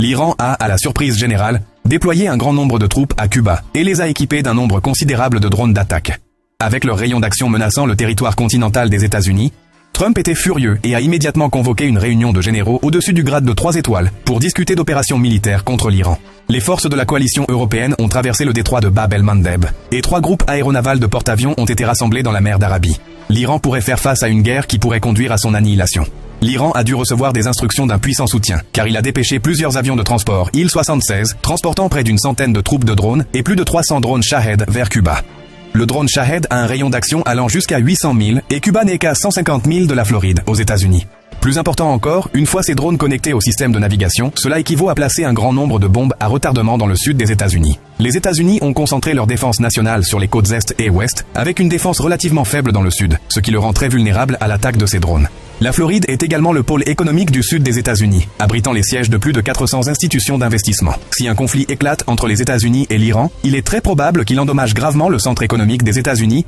L'Iran a, à la surprise générale, déployé un grand nombre de troupes à Cuba et les a équipés d'un nombre considérable de drones d'attaque. Avec leur rayon d'action menaçant le territoire continental des États-Unis, Trump était furieux et a immédiatement convoqué une réunion de généraux au-dessus du grade de 3 étoiles pour discuter d'opérations militaires contre l'Iran. Les forces de la coalition européenne ont traversé le détroit de Bab el-Mandeb et 3 groupes aéronavals de porte-avions ont été rassemblés dans la mer d'Arabie. L'Iran pourrait faire face à une guerre qui pourrait conduire à son annihilation. L'Iran a dû recevoir des instructions d'un puissant soutien, car il a dépêché plusieurs avions de transport Il-76, transportant près d'une centaine de troupes de drones et plus de 300 drones Shahed vers Cuba. Le drone Shahed a un rayon d'action allant jusqu'à 800 000 et Cuba n'est qu'à 150 000 de la Floride, aux États-Unis. Plus important encore, une fois ces drones connectés au système de navigation, cela équivaut à placer un grand nombre de bombes à retardement dans le sud des États-Unis. Les États-Unis ont concentré leur défense nationale sur les côtes est et ouest, avec une défense relativement faible dans le sud, ce qui le rend très vulnérable à l'attaque de ces drones. La Floride est également le pôle économique du sud des États-Unis, abritant les sièges de plus de 400 institutions d'investissement. Si un conflit éclate entre les États-Unis et l'Iran, il est très probable qu'il endommage gravement le centre économique des États-Unis